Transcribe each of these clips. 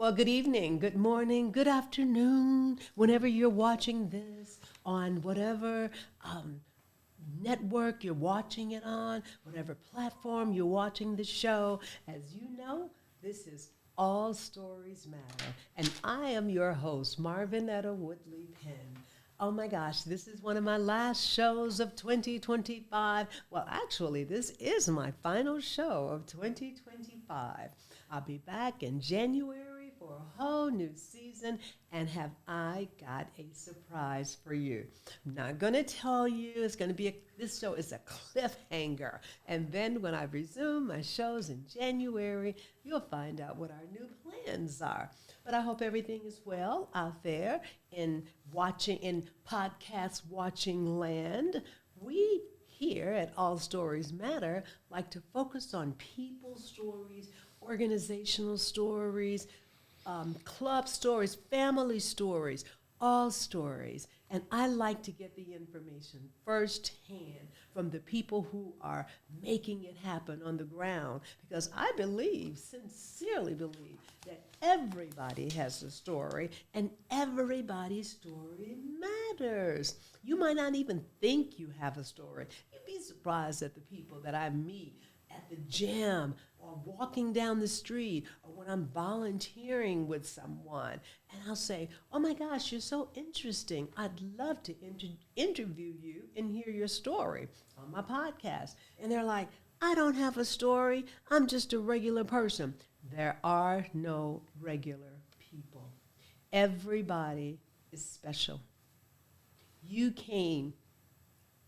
Well, good evening, good morning, good afternoon, whenever you're watching this on whatever network you're watching it on, whatever platform you're watching the show. As you know, this is All Stories Matter, and I am your host, Marvinetta Woodley Penn. Oh my gosh, this is one of my last shows of 2025. Well, actually, this is my final show of 2025. I'll be back in January for a whole new season, and have I got a surprise for you. I'm not going to tell you. It's going to be this show is a cliffhanger. And then when I resume my shows in January, you'll find out what our new plans are. But I hope everything is well out there in podcast watching land. We here at All Stories Matter like to focus on people stories, organizational stories, club stories, family stories, all stories. And I like to get the information firsthand from the people who are making it happen on the ground, because I sincerely believe, that everybody has a story and everybody's story matters. You might not even think you have a story. You'd be surprised at the people that I meet at the gym or walking down the street or when I'm volunteering with someone. And I'll say, oh my gosh, you're so interesting. I'd love to interview you and hear your story on my podcast. And they're like, I don't have a story. I'm just a regular person. There are no regular people. Everybody is special. You came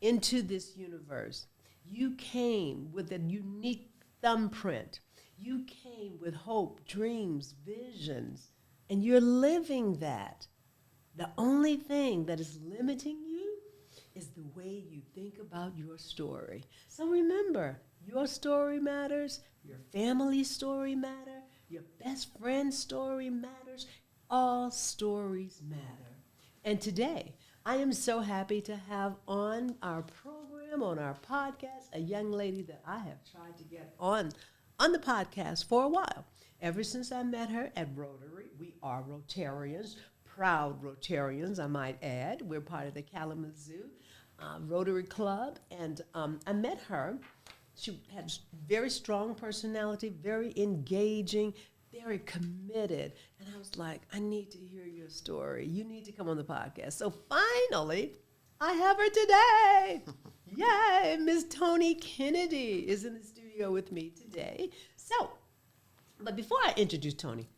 into this universe. You came with a unique thumbprint. You came with hope, dreams, visions, and you're living that. The only thing that is limiting you is the way you think about your story. So remember, your story matters, your family's story matters, your best friend's story matters. All stories matter. And today, I am so happy to have on our program, on our podcast, a young lady that I have tried to get on the podcast for a while. Ever since I met her at Rotary. We are Rotarians, proud Rotarians, I might add. We're part of the Kalamazoo Rotary Club, and I met her. She had very strong personality, very engaging, very committed. And I was like, I need to hear your story. You need to come on the podcast. So finally, I have her today. Yay! Miss Toni Kennedy is in the studio with me today. So, but before I introduce Toni,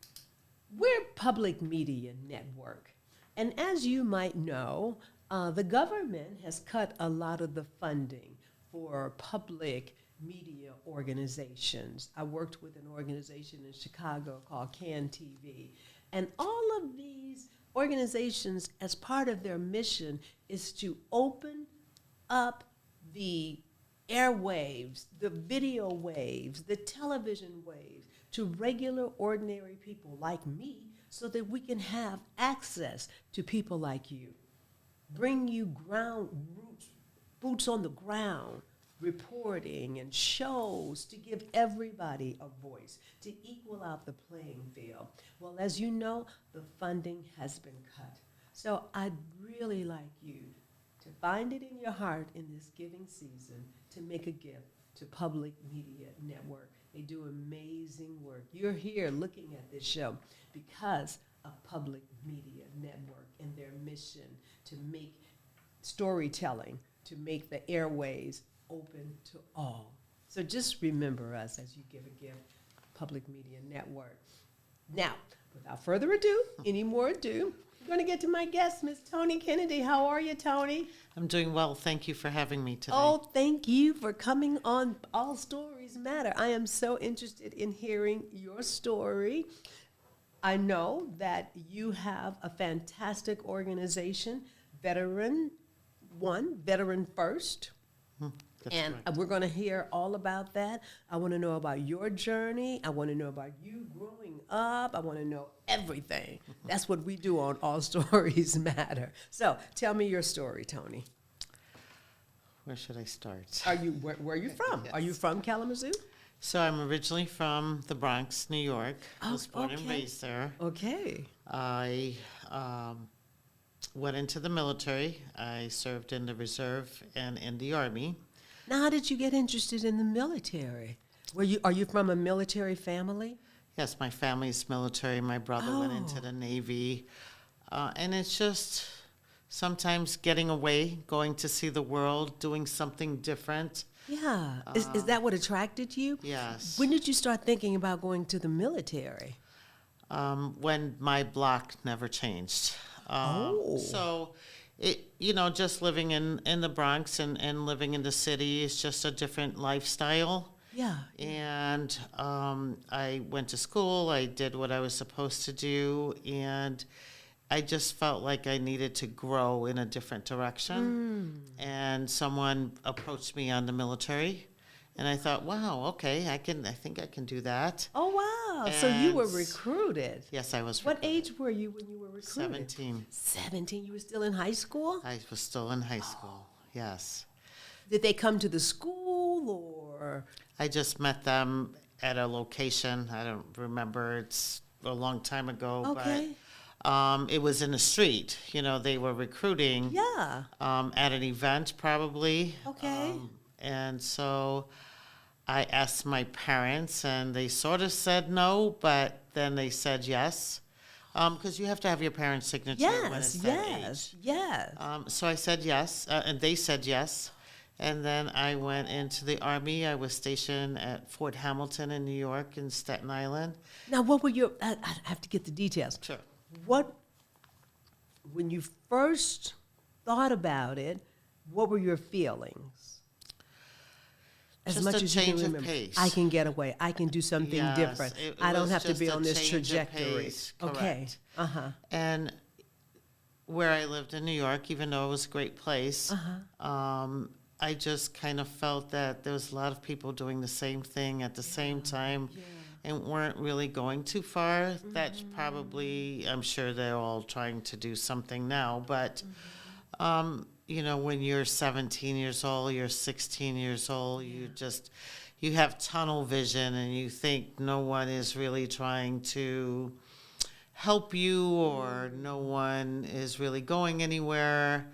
we're a public media network. And as you might know, the government has cut a lot of the funding for public media organizations. I worked with an organization in Chicago called CAN TV. And all of these organizations, as part of their mission, is to open up the airwaves, the video waves, the television waves to regular, ordinary people like me, so that we can have access to people like you. Bring you boots on the ground, reporting and shows to give everybody a voice, to equal out the playing field. Well, as you know, the funding has been cut. So I'd really like you to find it in your heart in this giving season to make a gift to Public Media Network. They do amazing work. You're here looking at this show because of Public Media Network and their mission to make storytelling, to make the airways open to all. So just remember us as you give a gift, Public Media Network. Now, without further ado, we're going to get to my guest, Miss Toni Kennedy. How are you, Toni? I'm doing well. Thank you for having me today. Oh, thank you for coming on All Stories Matter. I am so interested in hearing your story. I know that you have a fantastic organization, Veteran First. That's and correct. we're going to hear all about that. I want to know about your journey. I want to know about you growing up. I want to know everything. That's what we do on All Stories Matter. So tell me your story, Toni. Where should I start? Where are you from? Yes. Are you from Kalamazoo? So I'm originally from the Bronx, New York. I was born and okay. raised there. Okay. I went into the military. I served in the reserve and in the Army. Now, how did you get interested in the military? Are you from a military family? Yes, my family's military. My brother went into Oh. the Navy. And it's just sometimes getting away, going to see the world, doing something different. Yeah. Is that what attracted you? Yes. When did you start thinking about going to the military? When my block never changed. Oh. So, just living in the Bronx and living in the city is just a different lifestyle. Yeah. And I went to school. I did what I was supposed to do, and I just felt like I needed to grow in a different direction. And someone approached me on the military, and I thought, wow, okay, I think I can do that. Oh, wow. So you were And- recruited. Yes, I was. What recruited. age were you when you were recruited? 17. 17. You were still in high school? I was still in high school. Yes. Did they come to the school or? I just met them at a location. I don't remember. It's a long time ago. Okay. But it was in the street. They were recruiting Yeah. at an event probably. Okay. And so I asked my parents, and they sort of said no, but then they said yes. Because you have to have your parents' signature when it's Yes, that yes, age. yes. So I said yes, and they said yes. And then I went into the Army. I was stationed at Fort Hamilton in New York in Staten Island. Now, what were your, I have to get the details. Sure. When you first thought about it, what were your feelings? As Just much a as you can change of remember, pace. I can get away. I can do something Yes, different. it I don't was have to just be a on this change of trajectory. pace, Okay. correct. Uh-huh. And where I lived in New York, even though it was a great place, I just kind of felt that there was a lot of people doing the same thing at the same time and weren't really going too far. That's probably, I'm sure they're all trying to do something now, but when you're 17 years old, you're 16 years old, you have tunnel vision, and you think no one is really trying to help you, or no one is really going anywhere.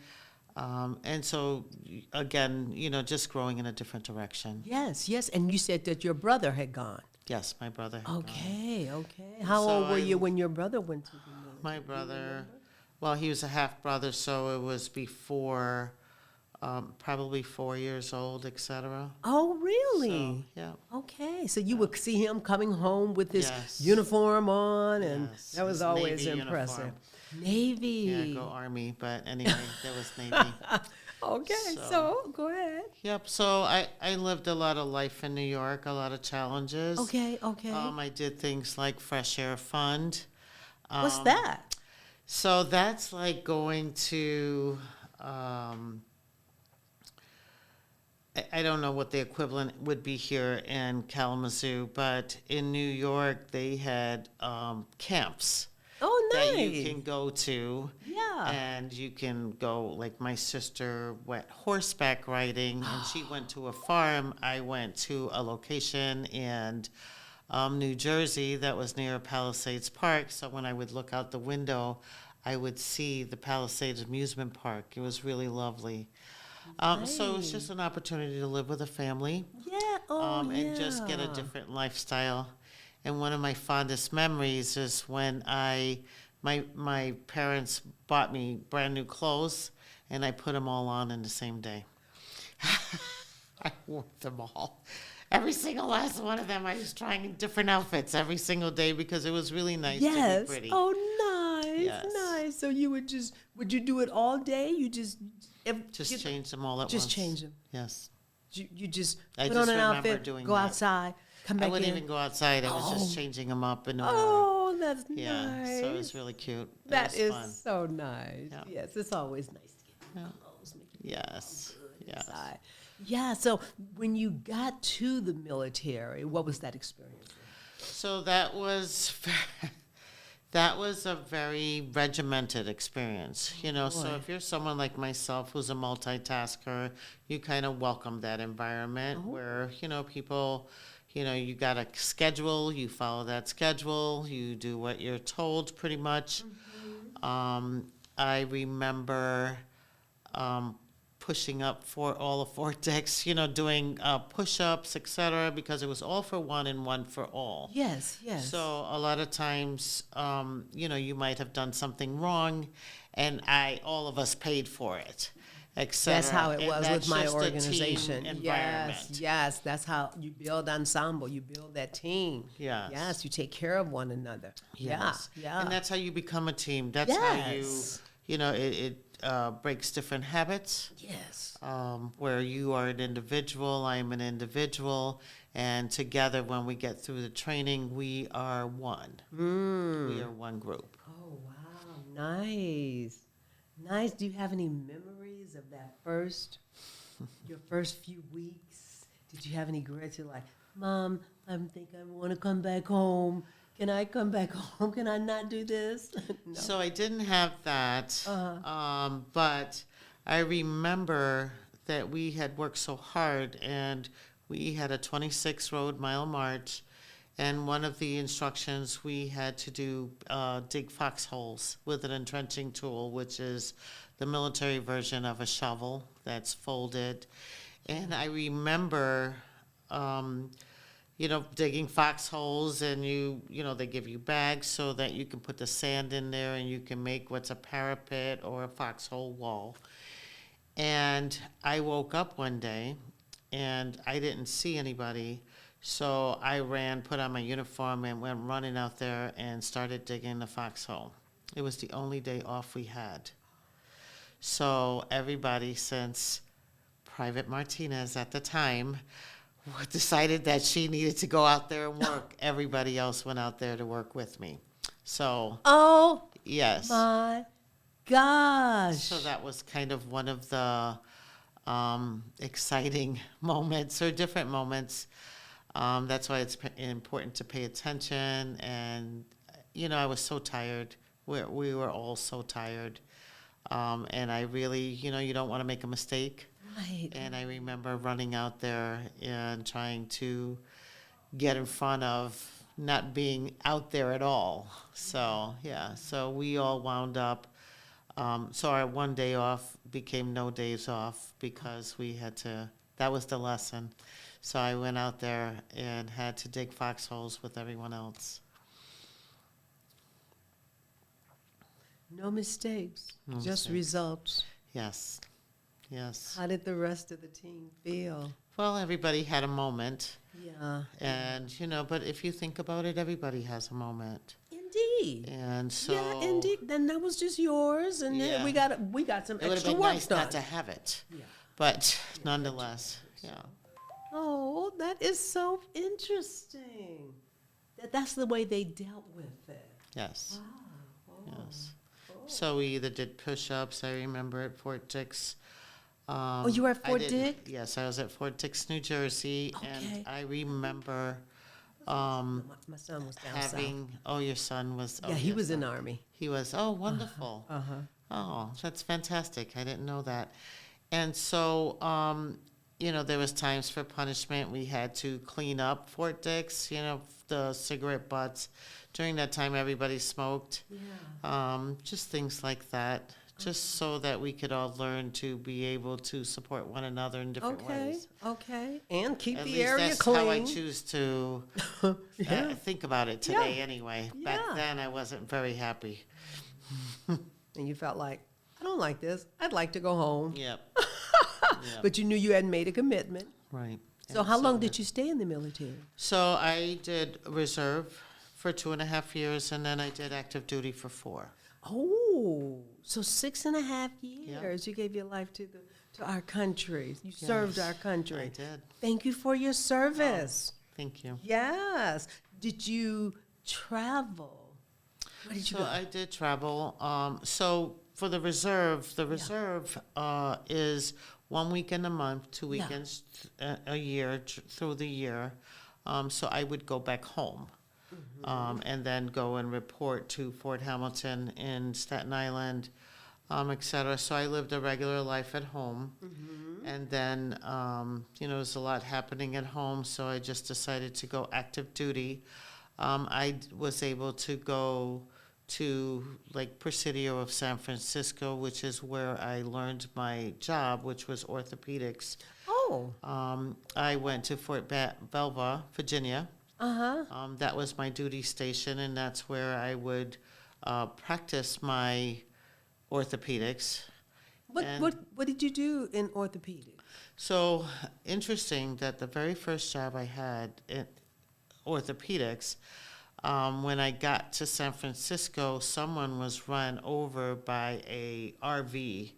And so, again, just growing in a different direction. Yes, yes. And you said that your brother had gone. Yes, my brother. had gone. Okay, okay. How So old were I- you when your brother went to the military? My brother, well, he was a half brother, so it was before, probably 4 years old, etc. Oh, really? So, yeah. Okay, so you would see him coming home with his Yes. uniform on, and Yes, that was his always Navy impressive. uniform. Navy. Yeah, go Army, but anyway, there was Navy. Okay, So- so go ahead. Yep, so I lived a lot of life in New York, a lot of challenges. Okay, okay. I did things like Fresh Air Fund. What's that? So that's like going to, I don't know what the equivalent would be here in Kalamazoo, but in New York, they had camps Oh, nice. that you can go to. Yeah. And you can go, like my sister went horseback riding, and she went to a farm. I went to a location in New Jersey that was near Palisades Park. So when I would look out the window, I would see the Palisades amusement park. It was really lovely. So it was just an opportunity to live with a family, Yeah. Oh, yeah. and just get a different lifestyle. And one of my fondest memories is when my parents bought me brand new clothes, and I put them all on in the same day. I wore them all. Every single last one of them, I was trying different outfits every single day because it was really nice to Yes. be pretty. Oh, nice, Yes. nice. So you would you do it all day? You just Just change them all at just once. change them. Yes. You just I put just on an remember outfit, doing go that. outside, come back I wouldn't in. even go outside. I was just Oh. changing them up in the morning. Oh, that's Yeah, nice. so it was really cute. It That was is fun. so nice. Yeah. Yes, it's always nice to get Yeah. clothes, make you Yes, feel good yes. inside. Yeah. So when you got to the military, what was that experience? So that was a very regimented experience, So Boy. if you're someone like myself who's a multitasker, you kind of welcome that environment where people, You got a schedule, you follow that schedule, you do what you're told pretty much. I remember pushing up for all of vortex, doing push-ups, etc., because it was all for one and one for all. Yes, yes. So a lot of times, you might have done something wrong, and all of us paid for it, etc. That's how it And was that's with my just a team organization. environment. Yes, that's how you build ensemble. You build that team. Yes. You take care of one another. Yes. Yeah. And that's how you become a team. That's how it breaks different habits. Yes. Where you are an individual, I am an individual, and together when we get through the training, we are one. We are one group. Oh, wow. Nice. Nice. Do you have any memories of that your first few weeks? Did you have any regrets? You're like, Mom, I want to come back home. Can I come back home? Can I not do this? No. So I didn't have that, but I remember that we had worked so hard, and we had a 26-mile march, and one of the instructions we had to do dig foxholes with an entrenching tool, which is the military version of a shovel that's folded. And I remember digging foxholes, and they give you bags so that you can put the sand in there and you can make what's a parapet or a foxhole wall. And I woke up one day and I didn't see anybody, so I put on my uniform and went running out there and started digging the foxhole. It was the only day off we had. So everybody, since Private Martinez at the time decided that she needed to go out there and work, everybody else went out there to work with me. So, oh, yes. My gosh. So that was kind of one of the exciting moments or different moments. That's why it's important to pay attention. And, I was so tired. We were all so tired. And I really, you don't want to make a mistake. Right. And I remember running out there and trying to get in front of not being out there at all. So, so we all wound up. So our one day off became no days off because that was the lesson. So I went out there and had to dig foxholes with everyone else. No mistakes, No just mistakes. Results. Yes. How did the rest of the team feel? Well, everybody had a moment. Yeah. And, but if you think about it, everybody has a moment. Indeed. And so. Yeah, indeed. Then that was just yours, and then we got some it would have extra been work nice done. not to have it. Yeah. But nonetheless, yeah. Oh, that is so interesting. That's the way they dealt with it. Yes. Wow. Yes. So we either did push-ups, I remember, at Fort Dix. You were at Fort Dix? Dix? Yes, I was at Fort Dix, New Jersey. Okay. And I remember My son was down south. your son was. Yeah, he was in the Army. He was, wonderful. Uh-huh. Oh, that's fantastic. I didn't know that. And so, there was times for punishment. We had to clean up Fort Dix, the cigarette butts. During that time, everybody smoked. Yeah. Just things like that, just so that we could all learn to be able to support one another in different ways. Okay. And keep At the least area that's clean. how I choose to think about it today anyway. Back Yeah. then, I wasn't very happy. And you felt like, I don't like this. I'd like to go home. Yep. But you knew you hadn't made a commitment. Right. So how long did you stay in the military? So I did reserve for 2.5 years, and then I did active duty for 4. Oh, so 6.5 years. You gave your life to our country. You served our country. I did. Thank you for your service. Thank you. Yes. Did you travel? Where did you go? I did travel. So for the reserve is 1 weekend a month, 2 weekends a year through the year. So I would go back home. And then go and report to Fort Hamilton in Staten Island et cetera. So I lived a regular life at home. And then, there's a lot happening at home, so I just decided to go active duty. I was able to go to Presidio of San Francisco, which is where I learned my job, which was orthopedics. Oh. I went to Fort Belva, Virginia. That was my duty station, and that's where I would practice my orthopedics. What did you do in orthopedics? So interesting that the very first job I had in orthopedics, when I got to San Francisco, someone was run over by a RV,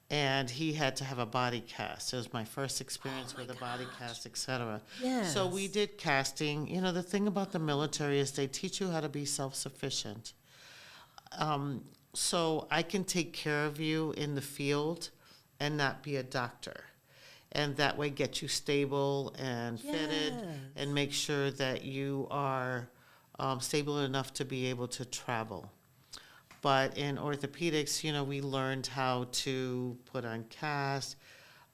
and he had to have a body cast. It was my first experience with a body cast, etc. Yes. So we did casting. The thing about the military is they teach you how to be self-sufficient. So I can take care of you in the field and not be a doctor. And that way get you stable and fitted and make sure that you are stable enough to be able to travel. But in orthopedics, we learned how to put on cast,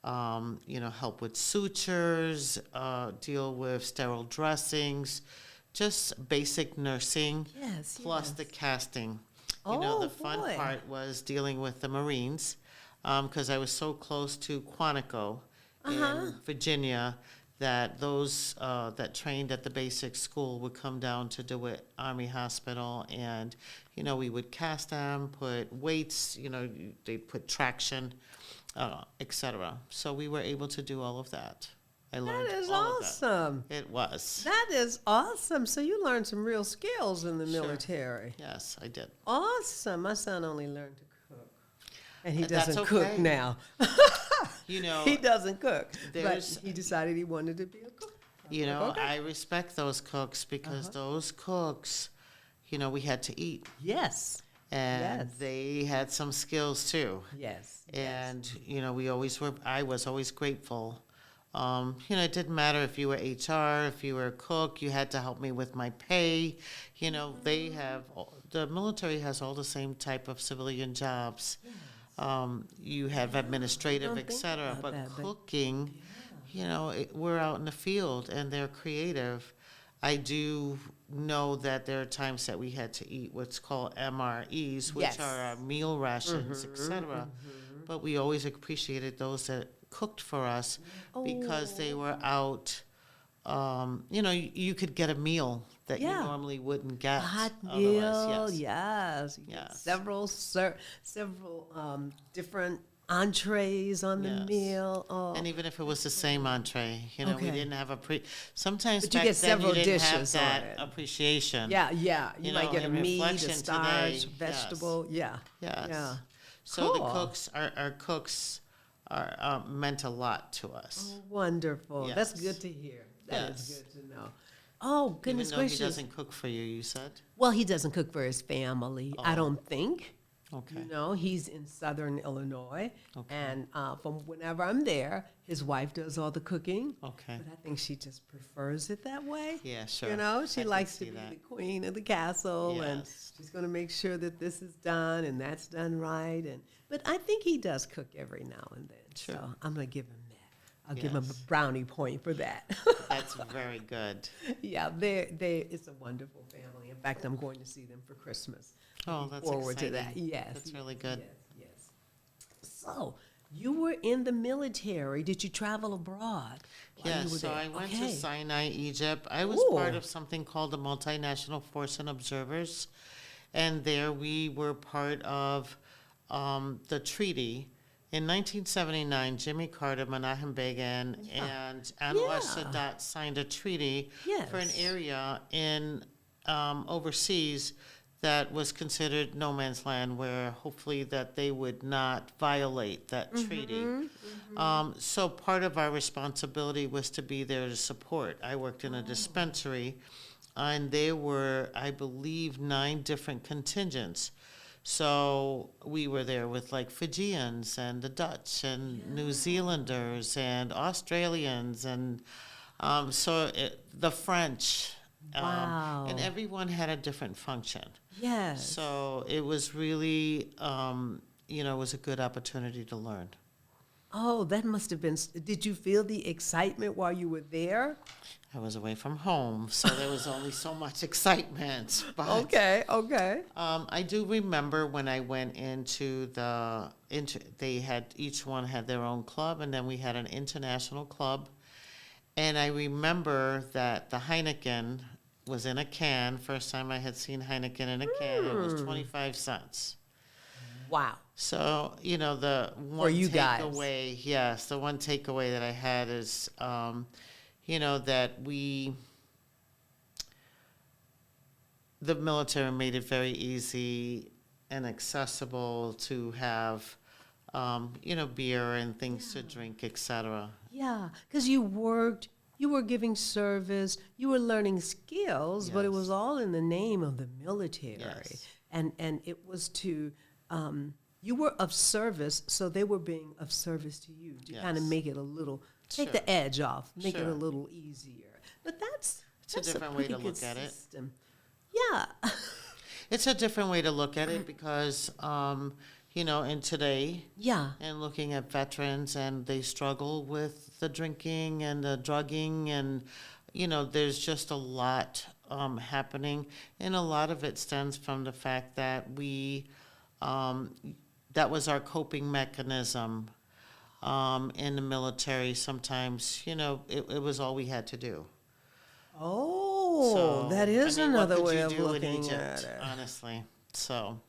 help with sutures, deal with sterile dressings, just basic nursing, plus the casting. The fun part was dealing with the Marines, because I was so close to Quantico in Virginia that those that trained at the basic school would come down to DeWitt Army Hospital, and we would cast them, put weights, they put traction, etc. So we were able to do all of that. I learned that is all awesome. Of that. It was. That is awesome. So you learned some real skills in the military. Yes, I did. Awesome. My son only learned to cook, and he That's doesn't okay. cook now. He doesn't cook, but he decided he wanted to be a cook. I respect those cooks because those cooks, we had to eat. Yes. And they had some skills too. Yes. And, I was always grateful. It didn't matter if you were HR, if you were a cook, you had to help me with my pay. The military has all the same type of civilian jobs. You have administrative, etc. But cooking, we're out in the field and they're creative. I do know that there are times that we had to eat what's called MREs, which are our meal rations, etc. But we always appreciated those that cooked for us because they were out. You could get a meal that you normally wouldn't get. A hot otherwise. meal, yes. Several different entrees on the meal. And even if it was the same entree, we didn't have sometimes but you back get then several you didn't dishes have that on it. appreciation. You might get a in meat, a reflection starch, today, vegetable. Yes. Yeah. So the cooks, our cooks are meant a lot to us. Oh, wonderful. Yes. That's good to hear. That is good to know. Oh, goodness Even though gracious. he doesn't cook for you, you said? Well, he doesn't cook for his family, I don't think. Okay. He's in southern Illinois. And from whenever I'm there, his wife does all the cooking. Okay. But I think she just prefers it that way. Yeah, sure. She I likes can to see be that. the queen of the castle. And Yes. she's going to make sure that this is done and that's done right. But I think he does cook every now and then. Sure. So I'm going to give him that. I'll give him a brownie point for that. That's very good. Yeah, it's a wonderful family. In fact, I'm going to see them for Christmas. Oh, Looking that's forward exciting. to that. Yes. That's really good. Yes. So, you were in the military. Did you travel abroad? Yes, so I went to Sinai, Egypt. I was part of something called the Multinational Force and Observers, and there we were part of the treaty. In 1979, Jimmy Carter, Menachem Begin, and Anwar Sadat signed a treaty for an area in overseas that was considered no man's land, where hopefully that they would not violate that treaty. So part of our responsibility was to be there to support. I worked in a dispensary, and there were, I believe, 9 different contingents. So we were there with Fijians and the Dutch and New Zealanders and Australians and the French. Wow. And everyone had a different function. Yes. So it was really it was a good opportunity to learn. Oh, that must have been. Did you feel the excitement while you were there? I was away from home, so there was only so much excitement. But Okay. I do remember when I went they had, each one had their own club, and then we had an international club. And I remember that the Heineken was in a can. First time I had seen Heineken in a can, it was 25 cents. Wow. So, the one you guys. takeaway, yes, the one takeaway that I had is, that the military made it very easy and accessible to have, beer and things to drink, etc. Yeah, because you worked, you were giving service, you were learning skills, but it was Yes. all in the name of the military. Yes. And it was to, you were of service, so they were being of service to you to kind of Yes. make it a little, take Sure. the edge off, make it Sure. a little easier. But that's It's a different way to pretty good look at it. system. Yeah. It's a different way to look at it because, in today, Yeah. and looking at veterans, and they struggle with the drinking and the drugging, and there's just a lot happening, and a lot of it stems from the fact that that was our coping mechanism in the military. Sometimes it was all we had to do. Oh, So, that is what another could way you of do in looking Egypt, at it. honestly. So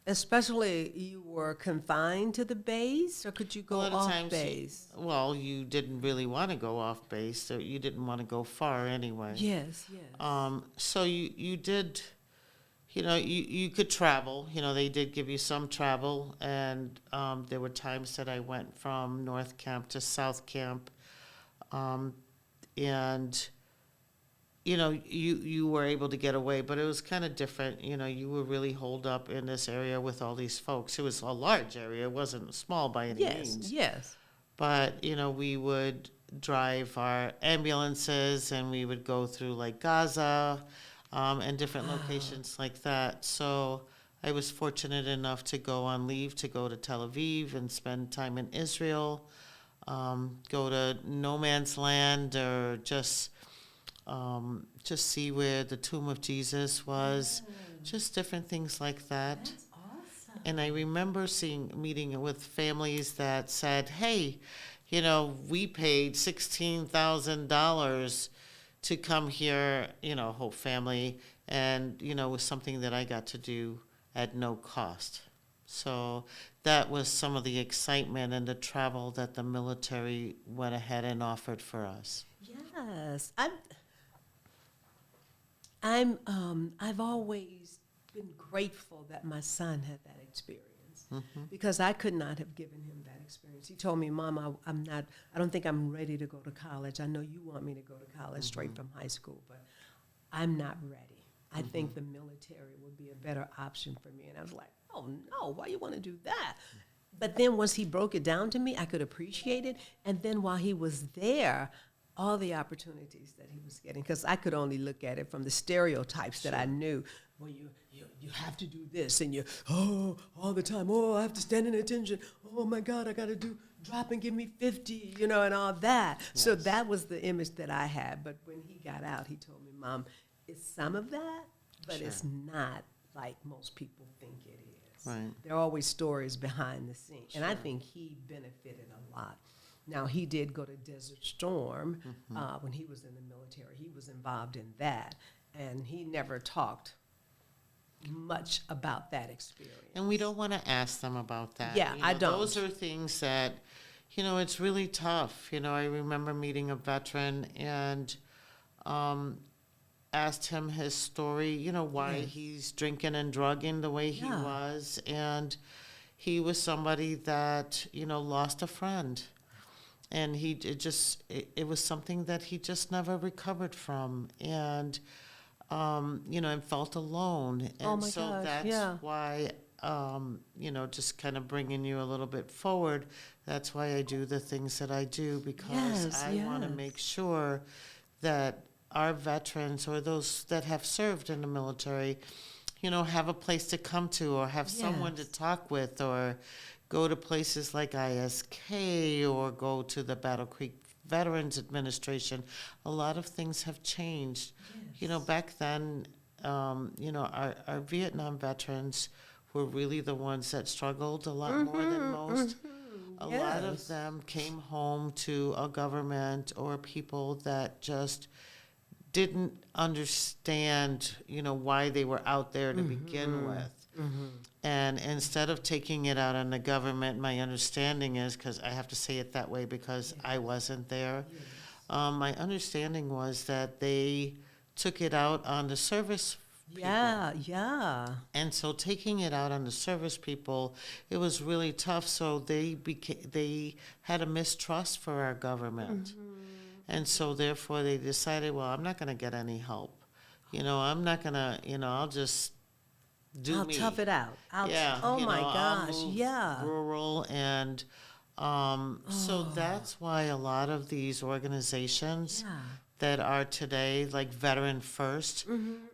Especially you were confined to the base, or could you a go lot of off times, base? you didn't really want to go off base, so you didn't want to go far anyway. Yes. So you did, you could travel. They did give you some travel, and there were times that I went from North Camp to South Camp, and you were able to get away, but it was kind of different. You were really holed up in this area with all these folks. It was a large area; it wasn't small by any means. Yes. But, we would drive our ambulances, and we would go through like Gaza and different locations like that. So I was fortunate enough to go on leave to go to Tel Aviv and spend time in Israel, go to no man's land, or just see where the tomb of Jesus was, just different things like that. That's awesome. And I remember meeting with families that said, hey, we paid $16,000 to come here, whole family, and, it was something that I got to do at no cost. So that was some of the excitement and the travel that the military went ahead and offered for us. Yes. I've always been grateful that my son had that experience because I could not have given him that experience. He told me, Mom, I don't think I'm ready to go to college. I know you want me to go to college straight from high school, but I'm not ready. I think the military would be a better option for me. And I was like, oh no, why you want to do that? But then once he broke it down to me, I could appreciate it. And then while he was there, all the opportunities that he was getting, because I could only look at it from the stereotypes that I knew. Well, you have to do this, and all the time, I have to stand in attention. Oh my God, I got to drop and give me 50, and all that. Yes. So that was the image that I had. But when he got out, he told me, Mom, it's some of that, but it's not like most people think it is. Right. There are always stories behind the scenes, and I think he benefited a lot. Now, he did go to Desert Storm when he was in the military. He was involved in that, and he never talked much about that experience. And we don't want to ask them about that. Yeah, I don't. Those are things that, it's really tough. I remember meeting a veteran and asked him his story, why he's drinking and drugging the way he was. And he was somebody that, lost a friend. And it was something that he just never recovered from, and and felt alone. And that's why, just kind of bringing you a little bit forward. That's why I do the things that I do, because I want to make sure that our veterans, or those that have served in the military, have a place to come to or have someone to Yes. talk with or go to places like ISK or go to the Battle Creek Veterans Administration. A lot of things have changed. Yes. Back then, our Vietnam veterans were really the ones that struggled a lot more than most. A lot of Yes. them came home to a government or people that just didn't understand, why they were out there to begin with. And instead of taking it out on the government, my understanding is, because I have to say it that way because I wasn't there, my understanding was that they took it out on the service people. Yeah. And so taking it out on the service people, it was really tough. So they had a mistrust for our government. And so therefore they decided, well, I'm not going to get any help. I'm not going to, I'll just do I'll me. tough it out. Yeah. Oh my I'll gosh. move Yeah. rural. And so that's why a lot of these organizations Yeah. that are today, like Veteran First.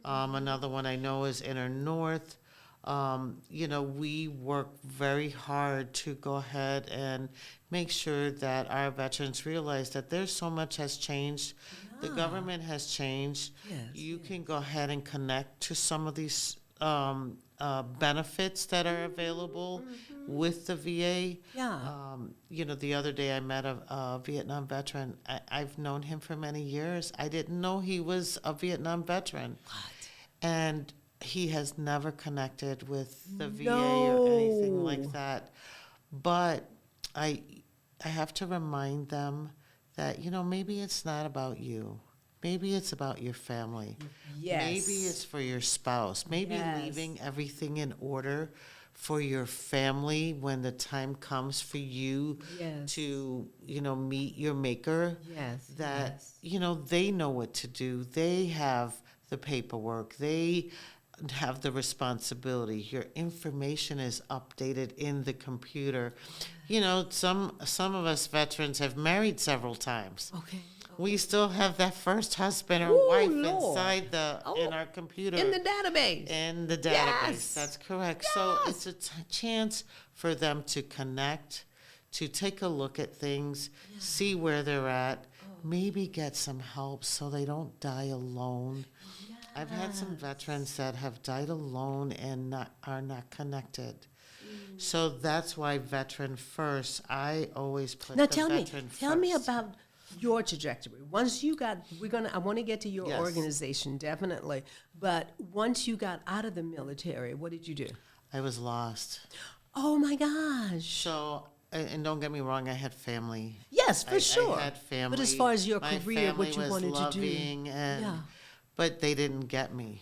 Another one I know is Inner North. We work very hard to go ahead and make sure that our veterans realize that there's so much has changed. The government has changed. Yes, You can go ahead and connect to some of these benefits that are available with the VA. Yeah. The other day I met a Vietnam veteran. I've known him for many years. I didn't know he was a Vietnam veteran. What? And he has never connected with the VA No. or anything like that. But I have to remind them that, maybe it's not about you. Maybe it's about your family. Yes. Maybe it's for your spouse. Maybe Yes. leaving everything in order for your family when the time comes for you Yes. to, meet your maker. Yes. That, yes. they know what to do. They have the paperwork. They have the responsibility. Your information is updated in the computer. Some of us veterans have married several times. Okay. We still have that first husband or Ooh, wife Lord. inside in Oh, our computer. In the database. In the database. Yes. That's correct. So it's a chance for them to connect, to take a look at things, see where they're at, maybe get some help so they don't die alone. I've had some veterans that have died alone and are not connected. So that's why Veteran First, I always put Now the tell me veteran first. about your trajectory. Once you got, I want to get to your Yes. organization, definitely. But once you got out of the military, what did you do? I was lost. Oh my gosh. So, and don't get me wrong, I had family. Yes, for I sure. had family. But as far as your My career, what family you was wanted to do. loving Yeah. But they didn't get me.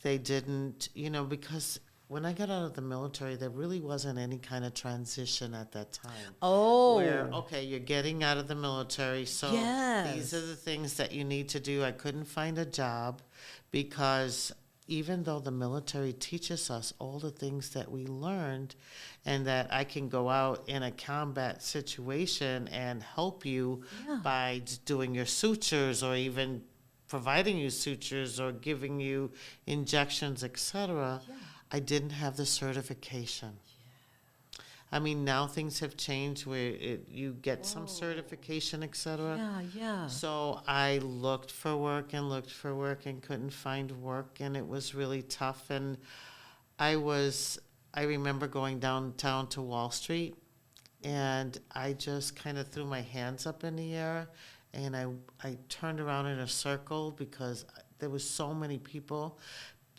They didn't, because when I got out of the military, there really wasn't any kind of transition at that time. Oh. Where, okay, you're getting out of the military, so Yes. these are the things that you need to do. I couldn't find a job because even though the military teaches us all the things that we learned and that I can go out in a combat situation and help you by doing your sutures or even providing you sutures or giving you injections, etc., I didn't have the certification. I mean, now things have changed where you get some certification, etc. Yeah. So I looked for work and couldn't find work, and it was really tough. And I remember going downtown to Wall Street, and I just kind of threw my hands up in the air, and I turned around in a circle because there was so many people.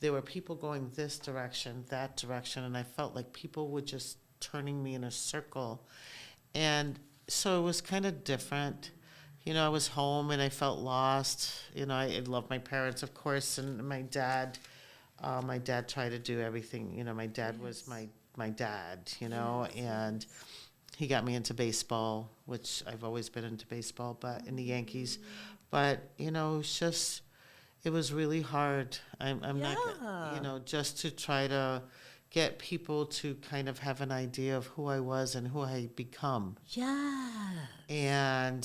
There were people going this direction, that direction, and I felt like people were just turning me in a circle. And so it was kind of different. I was home and I felt lost. I loved my parents, of course, and my dad. My dad tried to do everything. My dad was my dad, and he got me into baseball, which I've always been into baseball, but in the Yankees. But, it was really hard. I'm not, just to try to get people to kind of have an idea of who I was and who I had become. Yeah. And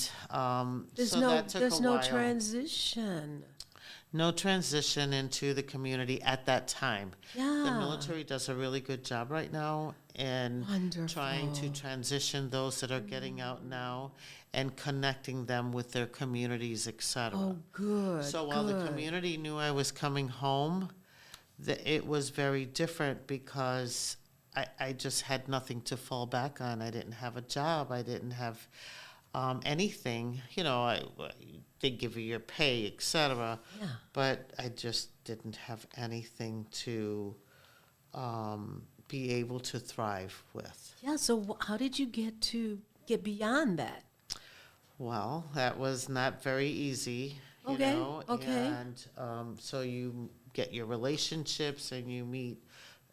There's so that took there's a no while. transition. no transition into the community at that time. Yeah. The military does a really good job right now in trying to Wonderful. transition those that are getting out now and connecting them with their communities, etc. Oh, good. So while the good. community knew I was coming home, it was very different because I just had nothing to fall back on. I didn't have a job. I didn't have anything. They give you your pay, etc. Yeah. But I just didn't have anything to be able to thrive with. Yeah. So how did you get beyond that? Well, that was not very easy, Okay, okay. And so you get your relationships and you meet,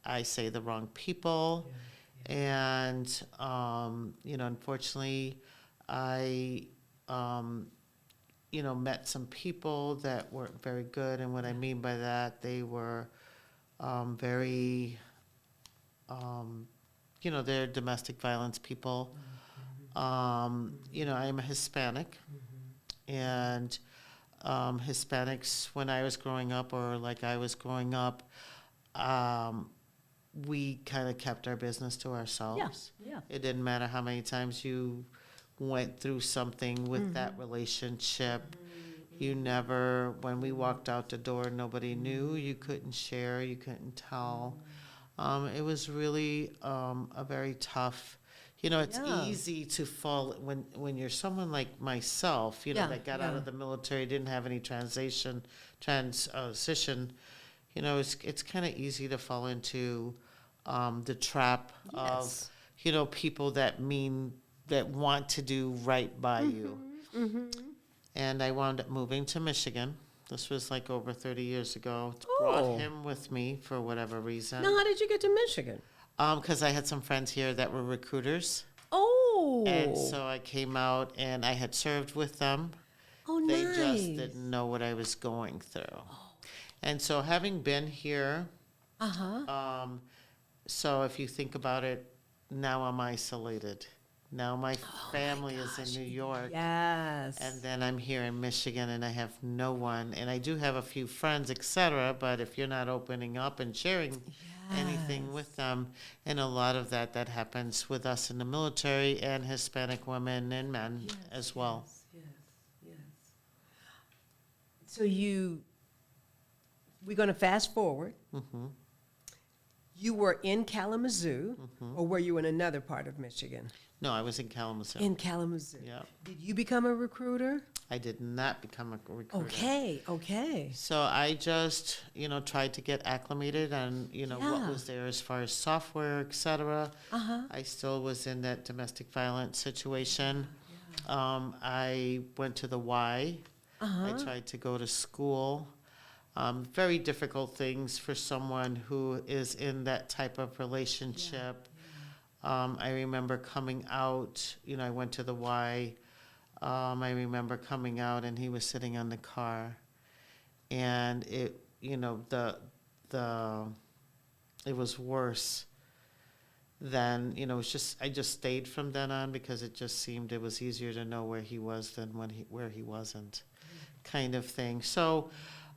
I say, the wrong people. And, unfortunately, I, met some people that weren't very good. And what I mean by that, they were very, they're domestic violence people. I'm a Hispanic, and Hispanics, when I was growing up, or like I was growing up, we kind of kept our business to ourselves. Yeah. It didn't matter how many times you went through something with that relationship. You never, when we walked out the door, nobody knew. You couldn't share. You couldn't tell. It was really a very tough. It's Yeah. easy to fall when you're someone like myself, Yeah, that got out yeah. of the military, didn't have any transition. It's kind of easy to fall into the trap Yes. of, people that want to do right by you. And I wound up moving to Michigan. This was like over 30 years ago. Brought Oh. him with me for whatever reason. Now, how did you get to Michigan? Because I had some friends here that were recruiters. Oh. And so I came out and I had served with them. Oh, They nice. just didn't know what I was going through. And so having been here, so if you think about it, now I'm isolated. Now my family is in New York. Yes. And then I'm here in Michigan and I have no one. And I do have a few friends, etc. But if you're not opening up and sharing anything with them, and a lot of that happens with us in the military and Hispanic women and men as well. Yes. So we're going to fast forward. You were in Kalamazoo, or were you in another part of Michigan? No, I was in Kalamazoo. In Kalamazoo. Yeah. Did you become a recruiter? I did not become a recruiter. Okay. So I just, tried to get acclimated on, what Yeah. was there as far as software, etc. I still was in that domestic violence situation. I went to the Y. I tried to go to school. Very difficult things for someone who is in that type of relationship. I remember coming out, I went to the Y. I remember coming out and he was sitting on the car. And it, it was worse than, I just stayed from then on because it just seemed it was easier to know where he was than where he wasn't, kind of thing. So,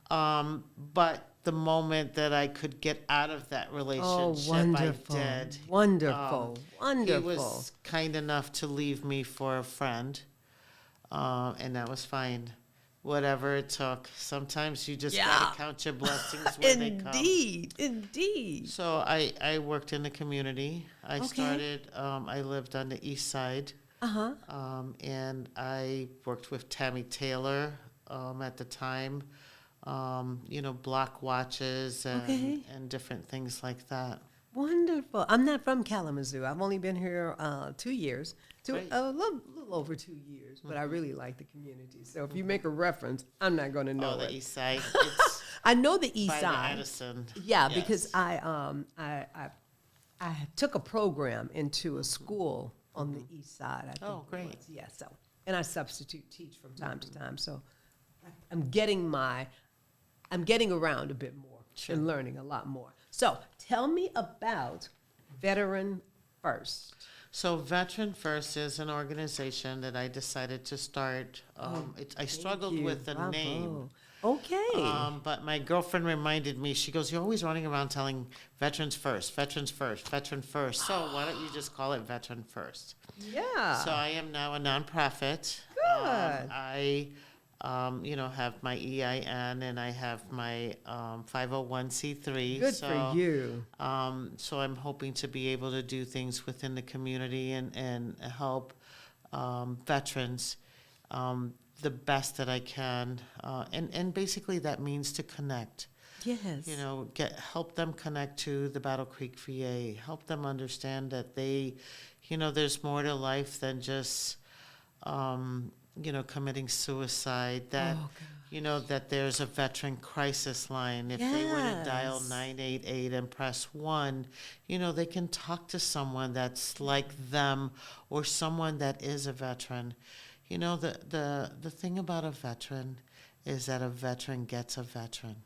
but the moment that I could get out of that relationship, I did. Wonderful. He was kind enough to leave me for a friend, and that was fine. Whatever it took. Sometimes you just gotta count your blessings where they come. Indeed. So I worked in the community. I lived on the east side. And I worked with Tammy Taylor at the time. Block watches and different things like that. Wonderful. I'm not from Kalamazoo. I've only been here 2 years, Great. a little over 2 years, but I really like the community. So if you make a reference, I'm not going to know the it. east side. It's I know the east by side. the Edison. Yeah, Yes. because I took a program into a school on the east side. I think Oh, great. it was. Yeah, so and I substitute teach from time to time. So I'm getting around a bit more and learning a lot more. So tell me about Veteran First. So Veteran First is an organization that I decided to start. I struggled you. with the Bravo. name. Okay. But my girlfriend reminded me, she goes, you're always running around telling veterans first, veterans first, veteran first. So why don't you just call it Veteran First? Yeah. So I am now a nonprofit. Good. I, have my EIN and I have my 501c3. Good so, for you. So I'm hoping to be able to do things within the community and help veterans the best that I can. And basically that means to connect. Yes. Help them connect to the Battle Creek VA, help them understand that there's more to life than just, committing suicide, that, Oh, that there's a veteran crisis line. If they were to dial Yes. 988 and press 1, they can talk to someone that's like them or someone that is a veteran. The thing about a veteran is that a veteran gets a veteran.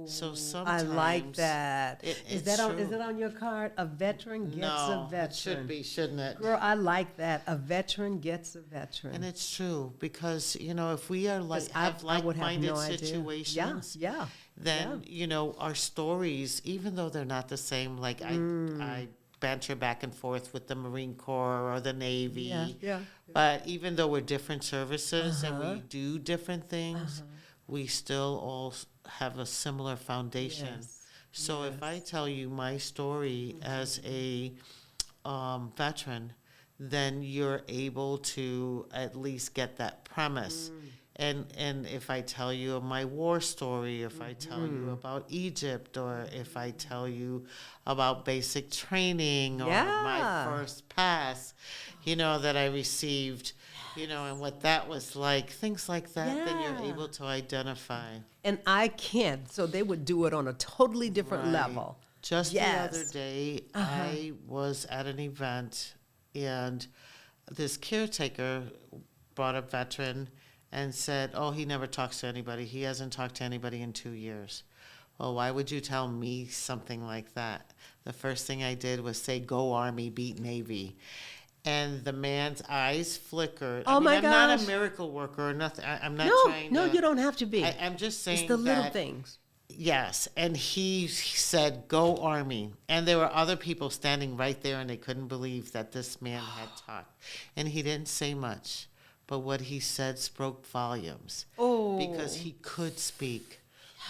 So I sometimes like that. Is it's it true. on your card? A veteran gets a No, veteran. it should be, shouldn't it? Girl, I like that. A veteran gets a veteran. And it's true because if we are 'Cause have I would have like-minded no idea. situations, Yeah. then our stories, even though they're not the same, like I banter back and forth with the Marine Corps or the Navy. Yeah. But even though we're different services and Uh-huh. we do different things, we still all have a similar foundation. Yes. So if I tell you my story as a veteran, then you're able to at least get that premise. And if I tell you my war story, if I tell you about Egypt, or if I tell you about basic training or my Yeah. first pass, that I received, and what that was like, things like that, then you're Yeah. able to identify. And I can't. So they would do it on a totally different Right. level. Just Yes. the other day, I was at an event, and this caretaker brought a veteran and said, oh, he never talks to anybody. He hasn't talked to anybody in 2 years. Well, why would you tell me something like that? The first thing I did was say, go Army, beat Navy. And the man's eyes flickered. Oh, my I'm not a gosh. miracle worker or nothing. I'm not No, trying no, to. you don't have to be. I'm just saying It's the little that, things. yes, and he said, go Army. And there were other people standing right there, and they couldn't believe that this man had talked. And he didn't say much, but what he said spoke volumes. Oh. Because he could speak,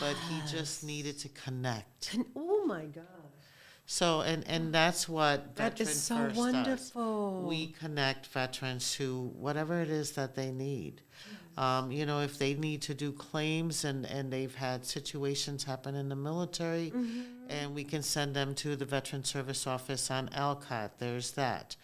but he just needed to connect. Oh, my God. So, and that's what That Veteran is so First wonderful. does. We connect veterans to whatever it is that they need. If they need to do claims and they've had situations happen in the military, and we can send them to the Veteran Service Office on Alcott, there's that.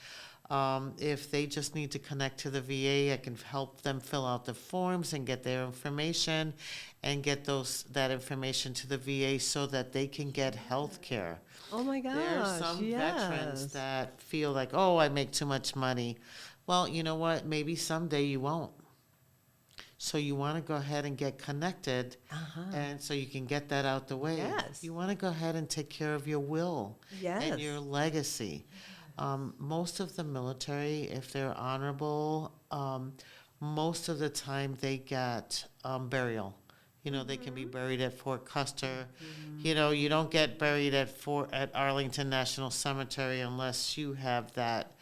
If they just need to connect to the VA, I can help them fill out the forms and get their information and get that information to the VA so that they can get health care. Oh, my gosh. There are some veterans yes. that feel like, oh, I make too much money. Well, you know what? Maybe someday you won't. So you want to go ahead and get connected, and so you can get that out the way. Yes. You want to go ahead and take care of your will Yes. and your legacy. Most of the military, if they're honorable, most of the time they get burial. They can be buried at Fort Custer. You don't get buried at Arlington National Cemetery unless you have that,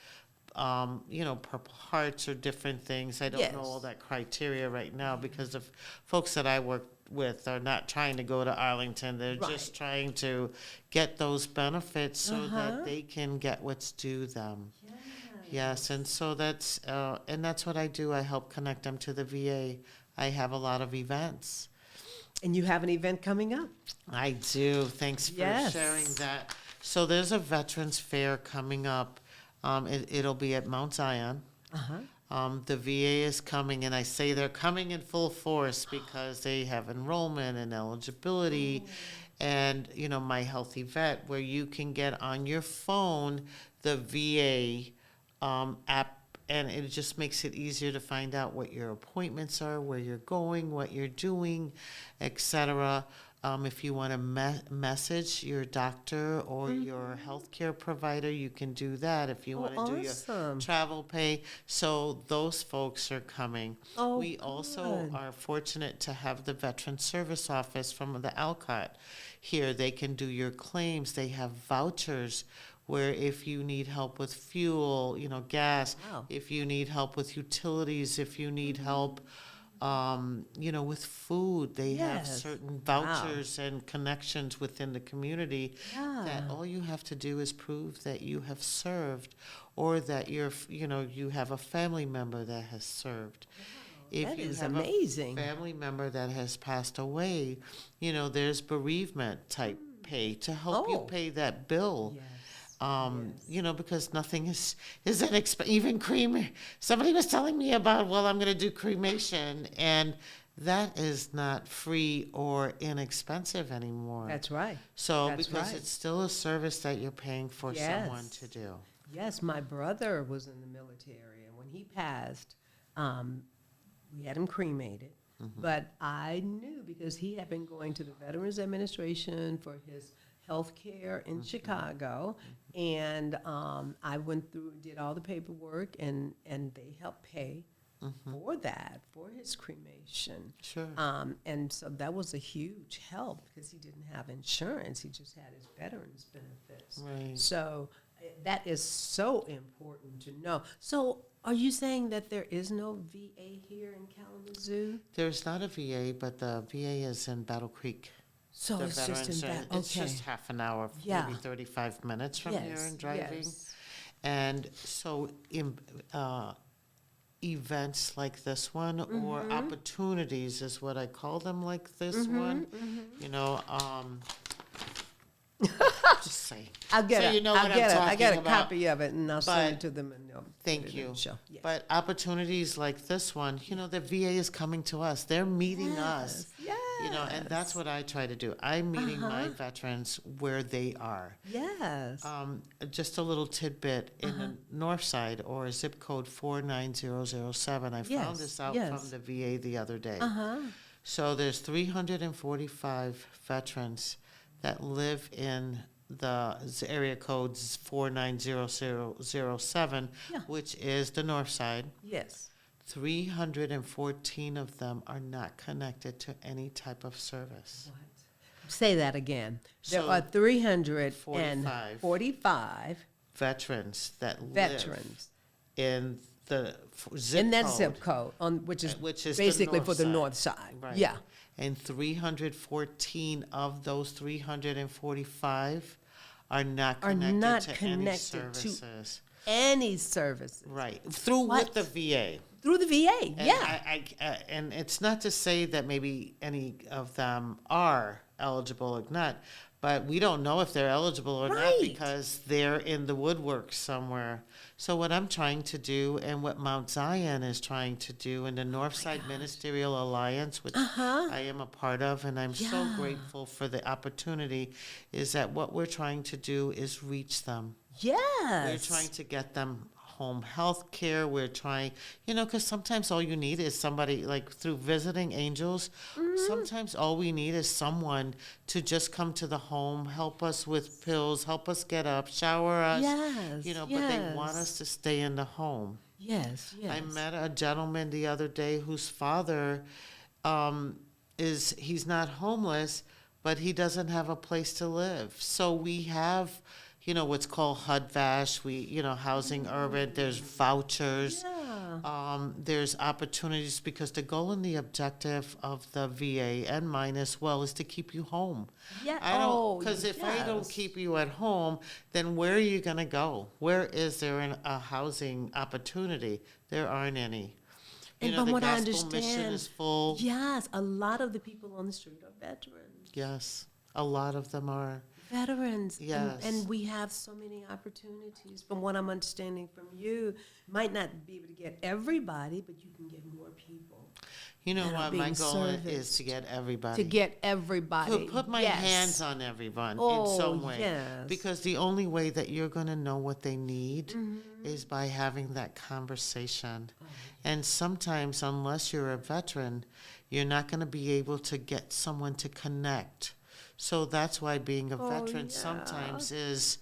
Purple Hearts or different things. I don't know all that criteria right now because the folks that I work with are not trying to go to Arlington. They're just trying to get those benefits so that they can get what's due them. Yes, and so that's what I do. I help connect them to the VA. I have a lot of events. And you have an event coming up. I do. Thanks for sharing that. So there's a Veterans Fair coming up. It'll be at Mount Zion. The VA is coming, and I say they're coming in full force because they have enrollment and eligibility and, My Healthy Vet, where you can get on your phone the VA app, and it just makes it easier to find out what your appointments are, where you're going, what you're doing, etc. If you want to message your doctor or your healthcare provider, you can do that. If you want to do your awesome. travel pay, so those folks are coming. Oh, We also good. are fortunate to have the Veteran Service Office from the Alcott here. They can do your claims. They have vouchers where if you need help with fuel, gas, Wow. if you need help with utilities, if you need help, with food, they have Yes. certain Wow. vouchers and connections within the community that Yeah. all you have to do is prove that you have served or that you have a family member that has served. If That you is have amazing. a family member that has passed away, there's bereavement type pay to help you Oh. pay that bill. Yes. Because nothing is even cremation. Somebody was telling me about, well, I'm going to do cremation, and that is not free or inexpensive anymore. That's right. So That's because right. it's still a service that you're paying for someone Yes. to do. Yes, my brother was in the military, and when he passed, we had him cremated. But I knew because he had been going to the Veterans Administration for his health care in Chicago, and I went through, did all the paperwork, and they helped pay for that, for his cremation. Sure. And so that was a huge help because he didn't have insurance. He just had his veterans benefits. Right. So that is so important to know. So are you saying that there is no VA here in Kalamazoo? There's not a VA, but the VA is in Battle Creek. So The it's just in Veterans that. Center. It's Okay. just half an hour, Yeah. maybe 35 minutes from here in driving. Yes. And so events like this one or opportunities is what I call them, like this one, just say. I'll get So it. you know I'll what I'm get it. I got a talking about. copy of it, and I'll send it But- to them. And they'll Thank put it in you. the show. Yes. But opportunities like this one, the VA is coming to us. They're meeting us. Yes. And that's what I try to do. I'm meeting my veterans where they are. Yes. Just a little tidbit in the north side or zip code 49007. I found Yes, this out yes. from the VA the other day. Uh-huh. So there's 345 veterans that live in the area code 49007, Yeah. which is the north side. Yes. 314 of them are not connected to any type of service. What? Say that again. There So, are 345 Veterans that veterans live in the zip in that code, zip code, which is which is basically the for the side. north side. Right. Yeah. And 314 of those 345 are not Are connected not to any connected to- services. Any services. Right. Through What? with the VA. Through the VA. And Yeah. and it's not to say that maybe any of them are eligible or not, but we don't know if they're eligible or not Right. because they're in the woodwork somewhere. So what I'm trying to do and what Mount Zion is trying to do in the Northside Ministerial Alliance, which I am a part of, and I'm so Yeah. grateful for the opportunity, is that what we're trying to do is reach them. Yes. We're trying to get them home health care. We're trying, because sometimes all you need is somebody, like through visiting angels, sometimes all we need is someone to just come to the home, help us with pills, help us get up, shower us. Yes. But they want us to stay in the home. Yes. Yes. I met a gentleman the other day whose father he's not homeless, but he doesn't have a place to live. So we have, what's called HUD-VASH, housing urban, there's vouchers. Yeah. There's opportunities because the goal and the objective of the VA and mine as well is to keep you home. Yeah. Because if I don't keep you at home, then where are you going to go? Where is there a housing opportunity? There aren't any. And The from what I gospel mission understand, is full. yes, a lot of the people on the street are veterans. Yes, a lot of them are. Veterans. Yes. And we have so many opportunities. From what I'm understanding from you, might not be able to get everybody, but you can get more people. You know that are what? My being goal is serviced. to get everybody. To get everybody. Put my Yes. hands on everyone Oh, in some way. yes. Because the only way that you're going to know what they need is by having that conversation. And sometimes, unless you're a veteran, you're not going to be able to get someone to connect. So that's why being a veteran sometimes is,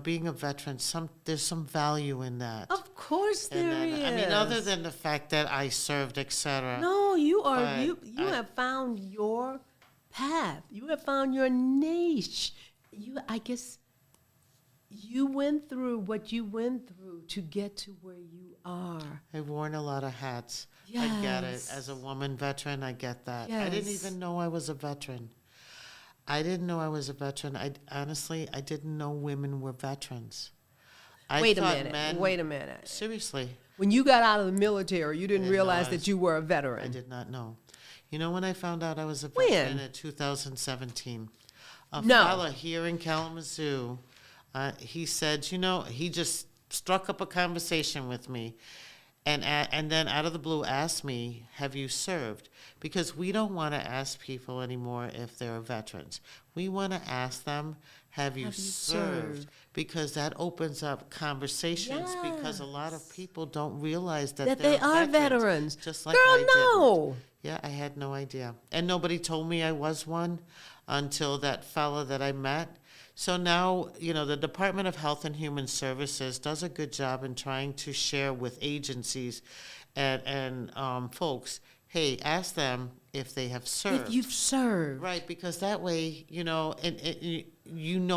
being a veteran, there's some value in that. Of course there is. I mean, other than the fact that I served, etc. No, you have found your path. You have found your niche. I guess you went through what you went through to get to where you are. I've worn a lot of hats. Yes. I get it. As a woman veteran, I get that. Yes. I didn't even know I was a veteran. I didn't know women were veterans. Wait a minute. Seriously. When you got out of the military, you didn't realize that you were a I veteran. did not know. You know when I found out I was a veteran in 2017? Fella here in Kalamazoo, he said, he just struck up a conversation with me. And then out of the blue asked me, have you served? Because we don't want to ask people anymore if they're veterans. We want to ask them, have you served? Because that opens up conversations because a lot of people don't realize that they are veterans. Just like Girl, I no. didn't. Yeah, I had no idea. And nobody told me I was one until that fella that I met. So now, the Department of Health and Human Services does a good job in trying to share with agencies and folks, hey, ask them if they have served. If you've served. Right, because that way, you know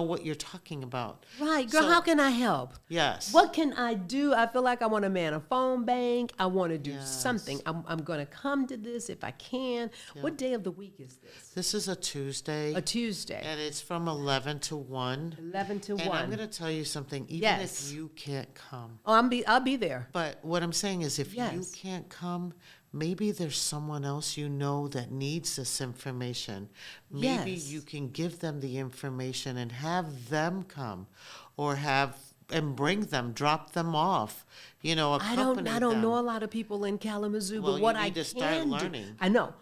what you're talking about. Right. Girl, how can I help? Yes. What can I do? I feel like I want to man a phone bank. I want to do something. I'm going to come to this if I can. Yeah. What day of the week is this? This is a Tuesday. A Tuesday. And it's from 11 to 1. 11 to 1. And I'm going to tell you something. Even if you can't come. Oh, I'll be there. But what I'm saying is if you can't come, maybe there's someone else that needs this information. Maybe you can give them the information and have them come or bring them, drop them off, accompany them. I don't know a lot of people in Kalamazoo, but what I can start learning. I know.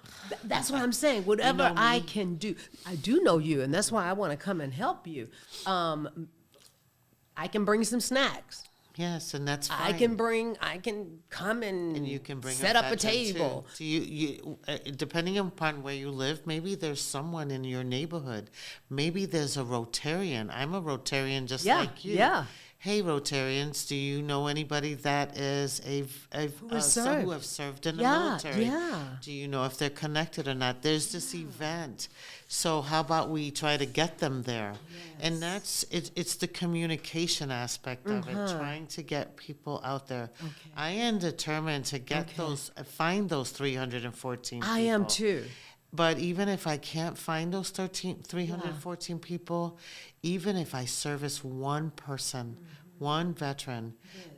That's what I'm saying. Whatever I can do. I do know you, and that's why I want to come and help you. I can bring some snacks. Yes, and that's fine. I can come and you can bring set up a table. Too. You depending upon where you live, maybe there's someone in your neighborhood. Maybe there's a Rotarian. I'm a Rotarian just like you. Yeah. Hey, Rotarians, do you know anybody that is who have served in the military? Yeah. Do you know if they're connected or not? There's this event. So how about we try to get them there? Yes. And it's the communication aspect of it, trying to get people out there. Okay. I am determined to find those 314 people. I am too. But even if I can't find those 314 people, even if I service one person, one veteran,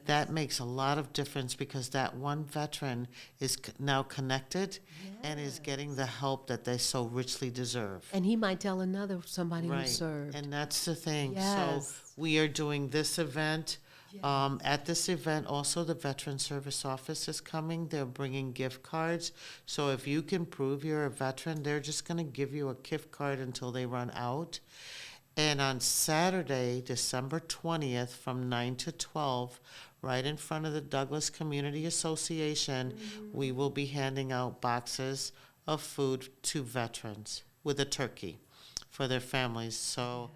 that makes a lot of difference because that one veteran is now connected and is getting the help that they so richly deserve. And he might tell somebody who served. And that's the thing. Yes. So we are doing this event. Yes. At this event, also the Veteran Service Office is coming. They're bringing gift cards. So if you can prove you're a veteran, they're just going to give you a gift card until they run out. And on Saturday, December 20th, from 9 to 12, right in front of the Douglas Community Association, we will be handing out boxes of food to veterans with a turkey for their families. So.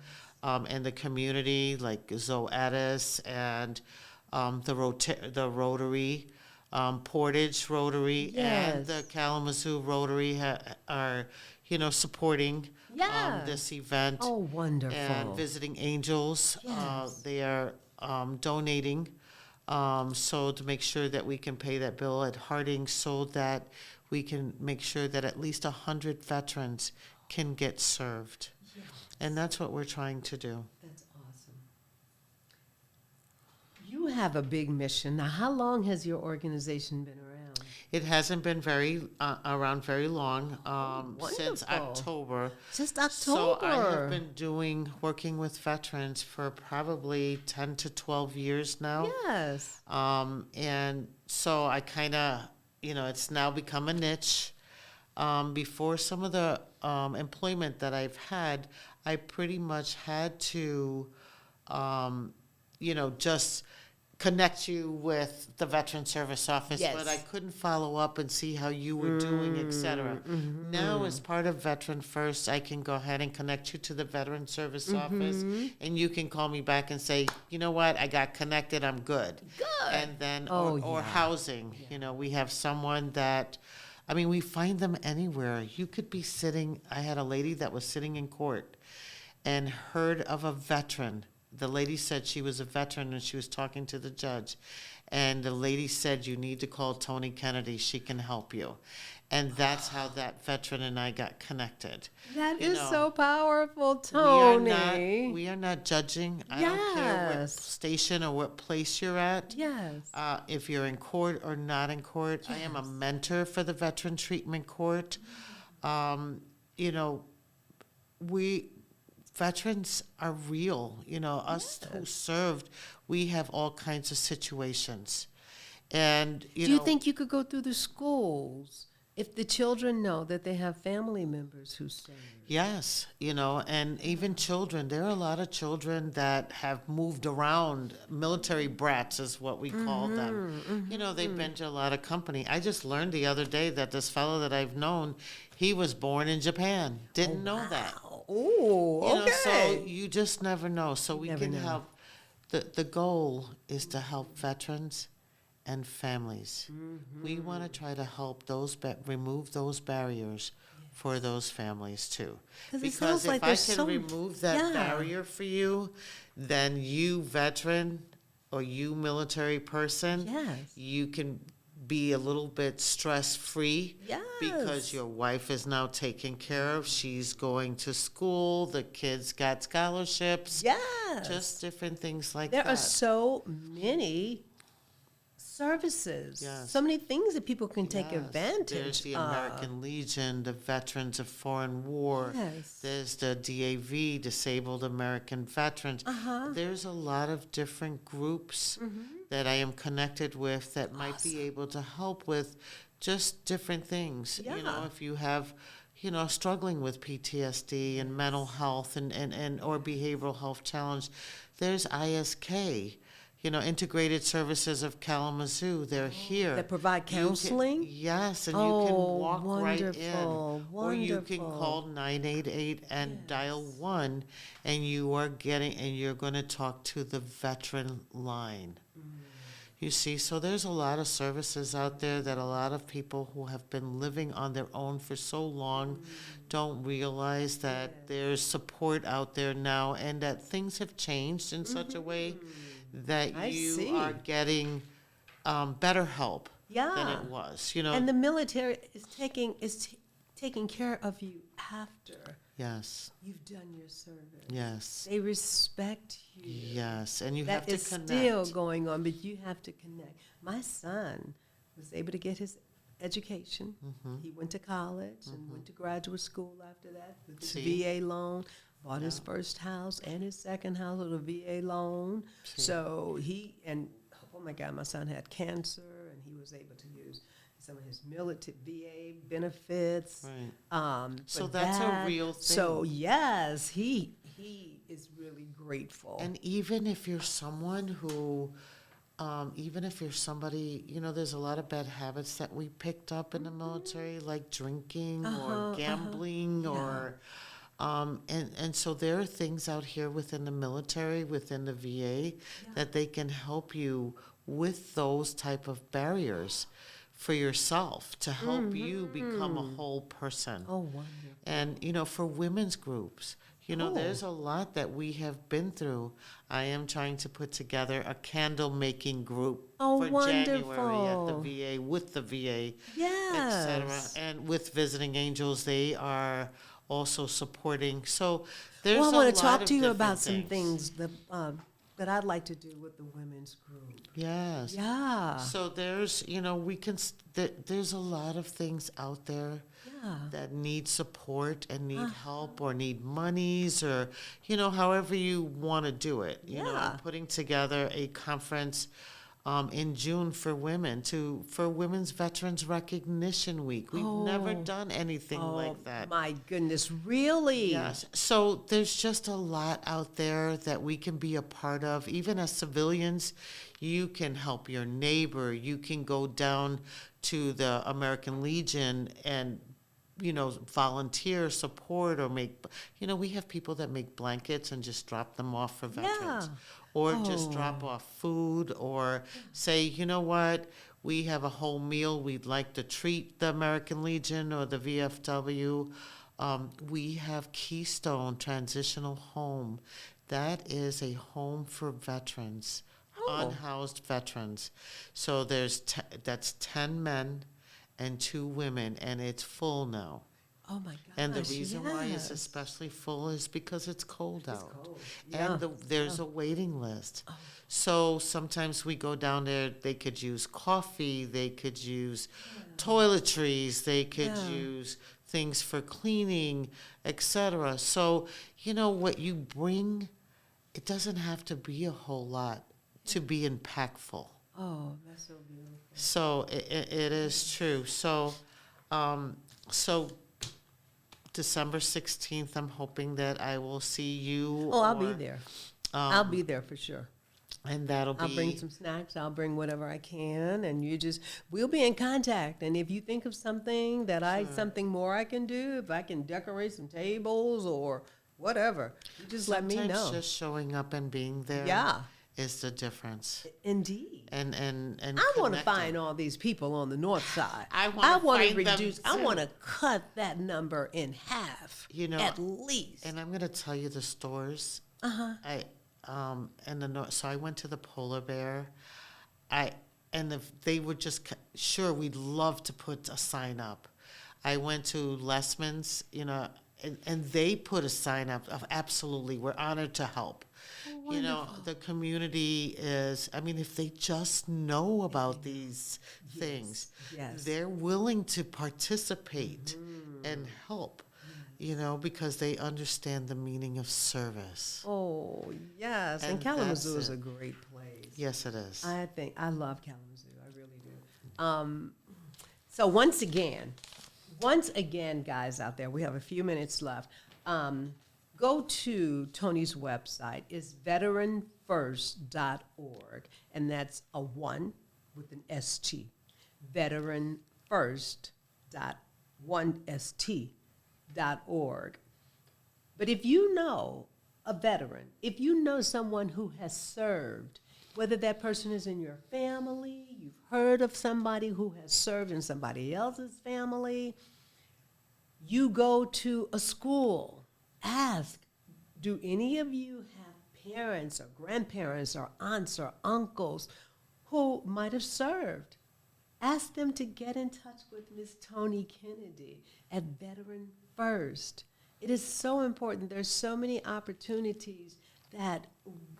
And the community, like Zoetis and the Rotary, Portage Rotary, and the Kalamazoo Rotary are, supporting this event. Oh, wonderful. And Visiting Angels, they are donating so to make sure that we can pay that bill at Harding so that we can make sure that at least 100 veterans can get served. And that's what we're trying to do. That's awesome. You have a big mission. Now, how long has your organization been around? It hasn't been around very long, since October. Just October. So I have been working with veterans for probably 10 to 12 years now. Yes. And so I kind of, it's now become a niche. Before some of the employment that I've had, I pretty much had to, just connect you with the Veteran Service Office, Yes. but I couldn't follow up and see how you were doing, etc. Now, as part of Veteran First, I can go ahead and connect you to the Veteran Service Office, and you can call me back and say, you know what, I got connected, I'm good. Good. And then, Oh, or yeah. housing, you know, we have someone that, I mean, we find them anywhere. You could be sitting, I had a lady that was sitting in court and heard of a veteran. The lady said she was a veteran and she was talking to the judge. And the lady said, you need to call Toni Kennedy. She can help you. And that's how that veteran and I got connected. That You is know, so powerful, Toni. We are not judging. I don't care what Yes. station or what place you're at. Yes. If you're in court or not in court. I am a Yes. mentor for the Veteran Treatment Court. You know, veterans are real. You know, us who served, we have all kinds of situations. And, Do you think you could go through the schools if the children know that they have family members who serve? Yes, you know, and even children. There are a lot of children that have moved around. Military brats is what we call them. You know, they've been to a lot of company. I just learned the other day that this fellow that I've known, he was born in Japan. Didn't know that. Oh, You know, okay. so you just never know. So we Never can know. help. The goal is to help veterans and families. We want to try to help remove those barriers for those families too. Because it Because sounds if like I there's can so- remove that yeah. barrier for you, then you veteran or you military person, Yes. you can be a little bit stress-free because Yes. your wife is now taken care of. She's going to school. The kids got scholarships. Yes. Just different things like There that. are so many services, Yes. so many things that people can take Yes. advantage There's the of. American Legion, the Veterans of Foreign War. Yes. There's the DAV, Disabled American Veterans. There's a lot of different groups that I am connected with that might be able to help with just different things. You know, Yeah. if you have, you know, struggling with PTSD and mental health and or behavioral health challenge, there's ISK. You know, Integrated Services of Kalamazoo, they're here. That provide You can- counseling? yes, and you Oh, can walk right in. wonderful, Or you can wonderful. call 988 and dial 1, and you're going to talk to the veteran line. You see, so there's a lot of services out there that a lot of people who have been living on their own for so long don't realize that there's support out there now and that things have changed in such a way that I you see. are getting better help than it was. You know, And the military is taking care of you after yes, you've done your service. yes, They respect you. yes, and you have That to is connect. still going on, but you have to connect. My son was able to get his education. He went to college and went to graduate school after that with his See? VA loan, bought his first house and his second house with a VA loan. So oh my God, my son had cancer and he was able to use some of his military VA benefits. Right. So for that's a that. real thing. So yes, he is really grateful. And even if you're someone who, even if you're somebody, you know, there's a lot of bad habits that we picked up in the military, like drinking or gambling or, and so there are things out here within the military, within the VA, that they can help you with those type of barriers for yourself to help you become a whole person. Oh, wonderful. And, you know, for women's groups, you know, there's a lot that we have been through. I am trying to put together a candle making group for January at the VA, with the VA, etc. Yes. And with Visiting Angels, they are also supporting. So there's Well, I a want lot to talk of to you different about some things that I'd like to do with the women's group. Yes. Yeah. So there's, you know, there's a lot of things out there that need support and need help or need monies or, you know, however you want to do it. You know, I'm putting together a conference in June for women for Women's Veterans Recognition Week. We've never done anything like that. My goodness, really? Yes. So there's just a lot out there that we can be a part of. Even as civilians, you can help your neighbor. You can go down to the American Legion and volunteer, support, or make, we have people that make blankets and just drop them off for veterans. Or just drop off food, or say, you know what, we have a whole meal, we'd like to treat the American Legion or the VFW. We have Keystone Transitional Home. That is a home for veterans, unhoused veterans. So that's 10 men and 2 women, and it's full now. Oh my gosh! And the reason why it's especially full is because it's cold out. Cold. Yeah. And there's a waiting list. So sometimes we go down there, they could use coffee, they could use toiletries, they could use things for cleaning, etc. So, what you bring, it doesn't have to be a whole lot to be impactful. Oh, that's so beautiful. So it is true. So December 16th, I'm hoping that I will see you. Oh, I'll be there. I'll be there for sure. And that'll be... I'll bring some snacks. I'll bring whatever I can. And we'll be in contact. And if you think of something something more I can do, if I can decorate some tables or whatever, you just let me know. Sometimes just showing up and being there is the difference. Indeed. And I want to find all these people on the north side. I want to reduce. I want to cut that number in half. At least. And I'm going to tell you the stores. In the north. So I went to the Polar Bear. If they were just sure, we'd love to put a sign up. I went to Lessman's, and they put a sign up of absolutely, we're honored to help. The community is, if they just know about these things, they're willing to participate and help, because they understand the meaning of service. Oh, yes. And Kalamazoo is a great place. Yes, it is. I love Kalamazoo. I really do. So once again, guys out there, we have a few minutes left. Go to Toni's website. It's veteranfirst.org, and that's a 1 with an ST. veteranfirst.1st.org. But if you know a veteran, if you know someone who has served, whether that person is in your family, you've heard of somebody who has served in somebody else's family, you go to a school. Ask, do any of you have parents or grandparents or aunts or uncles who might have served? Ask them to get in touch with Miss Toni Kennedy at Veteran First. It is so important. There's so many opportunities that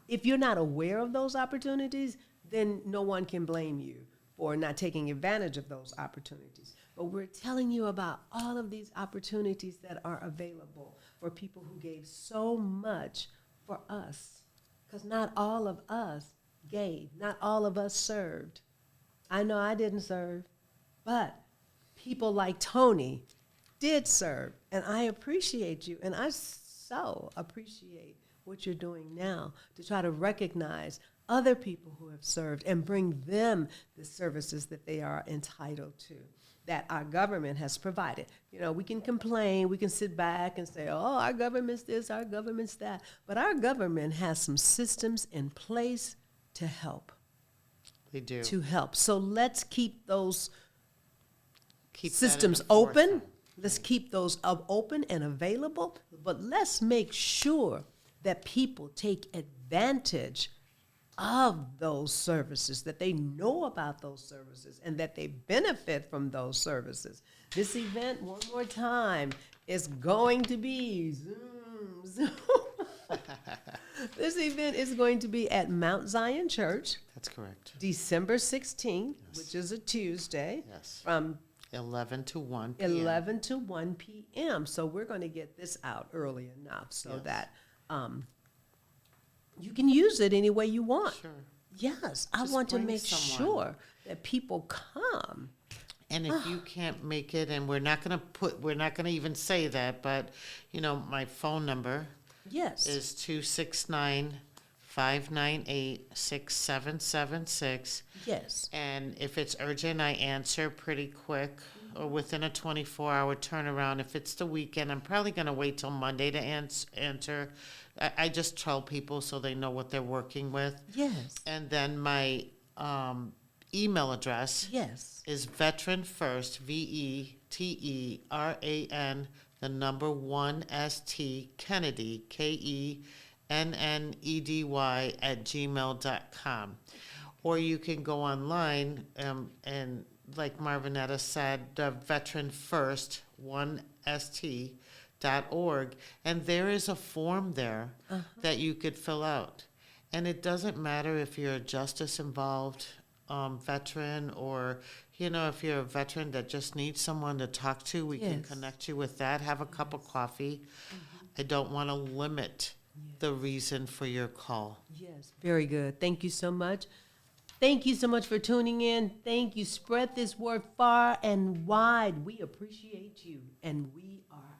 if you're not aware of those opportunities, then no one can blame you for not taking advantage of those opportunities. But we're telling you about all of these opportunities that are available for people who gave so much for us. Because not all of us gave. Not all of us served. I know I didn't serve, but people like Toni did serve. And I appreciate you. And I so appreciate what you're doing now to try to recognize other people who have served and bring them the services that they are entitled to, that our government has provided. We can complain, we can sit back and say, oh, our government's this, our government's that. But our government has some systems in place to help. They do. To help. So let's keep those systems open. Let's keep those open and available. But let's make sure that people take advantage of those services, that they know about those services, and that they benefit from those services. This event, one more time, is going to be Zoom. This event is going to be at Mount Zion Church. That's correct. December 16th, which is a Tuesday. Yes. From 11 to 1 p.m. 11 to 1 p.m. So we're going to get this out early enough so that you can use it any way you want. Sure. Yes, I Just want to bring make someone. sure that people come. And if you can't make it, and we're not gonna even say that, but, my phone number Yes. is 269-598-6776. Yes. And if it's urgent, I answer pretty quick or within a 24-hour turnaround. If it's the weekend, I'm probably going to wait till Monday to answer. I just tell people so they know what they're working with. Yes. And then my email address Yes. is veteran first, VETERAN, the number 1ST, Kennedy, KENNEDY @gmail.com. Or you can go online and, like Marvinetta said, Veteran First, 1ST.org, and there is a form there that you could fill out. And it doesn't matter if you're a justice involved veteran, or if you're a veteran that just needs someone to talk to, we can Yes. connect you with that. Have a cup of coffee. I don't want to limit the reason for your call. Yes. Very good. Thank you so much. Thank you so much for tuning in. Thank you. Spread this word far and wide. We appreciate you, and we are